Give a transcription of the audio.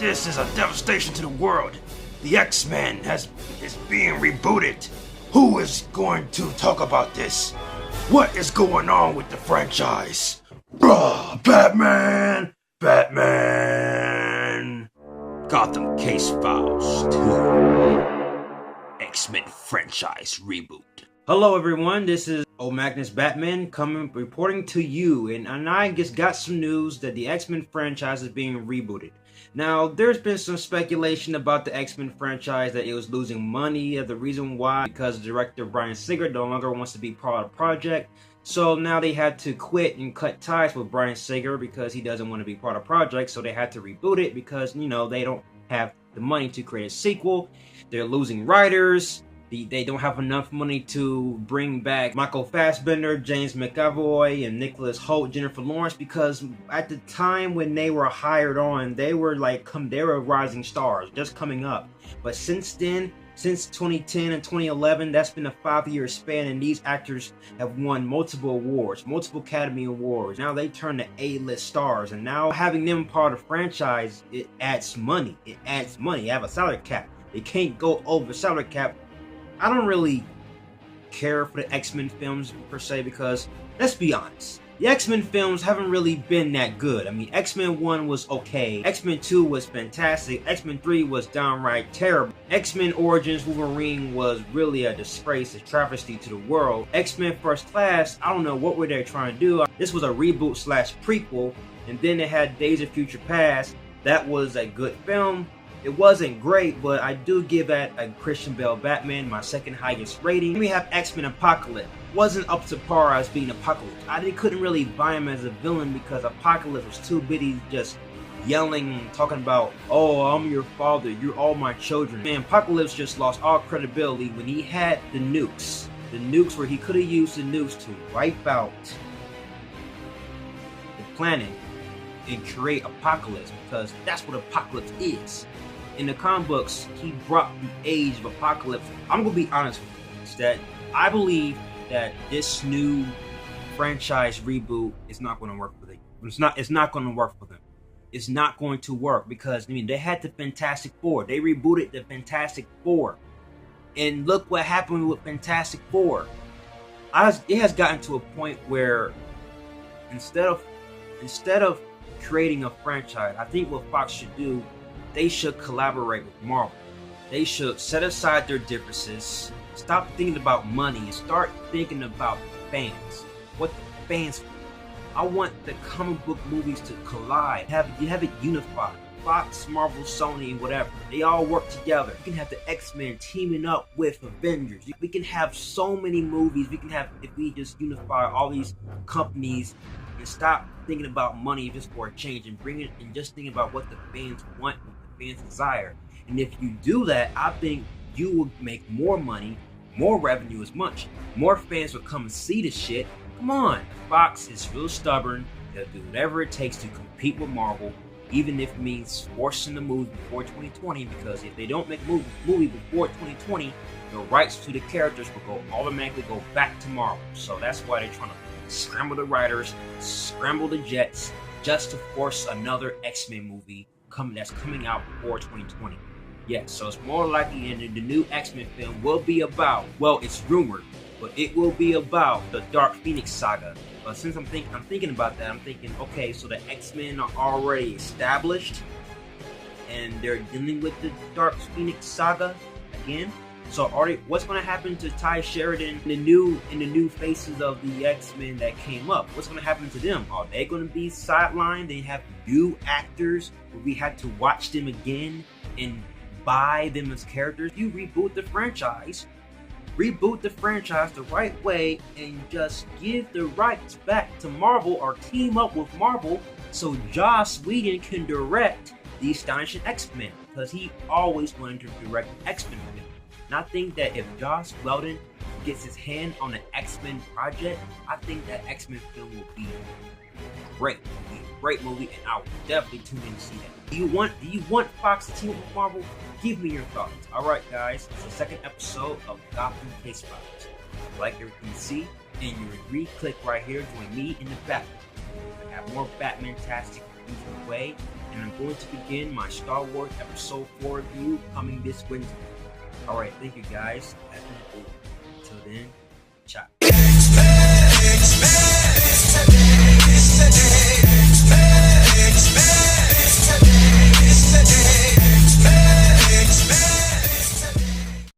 This is a devastation to the world. The X Men is being rebooted. Who is going to talk about this? What is going on with the franchise? Bruh, Batman! Batman! Gotham Case Files 2. X Men Franchise Reboot. Hello everyone, this is Omagnas Batman reporting to you, and I just got some news that the X Men franchise is being rebooted. Now, there's been some speculation about the X Men franchise that it was losing money. The reason why, because director Bryan Singer no longer wants to be part of the project. So now they had to quit and cut ties with Bryan Singer because he doesn't want to be part of the project. So they had to reboot it because, you know, they don't have the money to create a sequel. They're losing writers. They don't have enough money to bring back Michael Fassbender, James McAvoy, and Nicholas Hoult, Jennifer Lawrence, because at the time when they were hired on, they were rising stars, just coming up. But since then, since 2010 and 2011, that's been a 5-year span, and these actors have won multiple awards, multiple Academy Awards. Now they turn to A-list stars, and now having them part of the franchise, it adds money. It adds money. You have a salary cap. They can't go over the salary cap. I don't really care for the X-Men films per se because, let's be honest, the X-Men films haven't really been that good. I mean, X-Men 1 was okay, X-Men 2 was fantastic, X-Men 3 was downright terrible, X-Men Origins Wolverine was really a disgrace, a travesty to the world. X-Men First Class, I don't know what were they trying to do. This was a reboot slash prequel, and then they had Days of Future Past. That was a good film. It wasn't great, but I do give that a Christian Bale Batman, my second highest rating. Then we have X-Men Apocalypse. Wasn't up to par as being Apocalypse. I couldn't really buy him as a villain because Apocalypse was too busy just yelling, talking about, oh, I'm your father, you're all my children. Man, Apocalypse just lost all credibility when he had the nukes. The nukes where he could have used the nukes to wipe out the planet and create Apocalypse, because that's what Apocalypse is. In the comic books, he brought the age of Apocalypse. I'm gonna be honest with you, is that I believe that this new franchise reboot is not going to work for them. It's not going to work for them. It's not going to work because, I mean, they had the Fantastic Four. They rebooted the Fantastic Four, and look what happened with Fantastic Four. It has gotten to a point where instead of creating a franchise, I think what Fox should do, they should collaborate with Marvel. They should set aside their differences, stop thinking about money, and start thinking about fans. What the fans want. I want the comic book movies to collide. Have it unified. Fox, Marvel, Sony, whatever. They all work together. You can have the X-Men teaming up with Avengers. We can have so many movies. We can have, if we just unify all these companies and stop thinking about money just for a change and bring it and just think about what the fans want, what the fans desire. And if you do that, I think you will make more money, more revenue as much. More fans will come and see the shit. Come on. Fox is real stubborn. They'll do whatever it takes to compete with Marvel, even if it means forcing the movie before 2020, because if they don't make a movie before 2020, the rights to the characters will automatically go back to Marvel. So that's why they're trying to scramble the writers, scramble the jets, just to force another X-Men movie that's coming out before 2020. Yes, so it's more likely in the new X-Men film will be about, well, it's rumored, but it will be about the Dark Phoenix saga. But since I'm thinking about that, I'm thinking, okay, so the X-Men are already established, and they're dealing with the Dark Phoenix saga again. So what's going to happen to Ty Sheridan in the new faces of the X-Men that came up? What's going to happen to them? Are they going to be sidelined? They have new actors where we had to watch them again and buy them as characters? You reboot the franchise the right way and just give the rights back to Marvel or team up with Marvel so Joss Whedon can direct the Astonishing X-Men, because he always wanted to direct X-Men film. And I think that if Joss Whedon gets his hand on the X-Men project, I think that X-Men film will be great. It will be a great movie, and I will definitely tune in to see that. Do you want Fox to team up with Marvel? Give me your thoughts. Alright guys, it's the second episode of Gotham Case Files. Like everything you see, and you agree, click right here, join me in the Batman. I have more Batman-tastic usual way, and I'm going to begin my Star Wars Episode 4 review coming this Wednesday. Alright, thank you guys. Until then, ciao.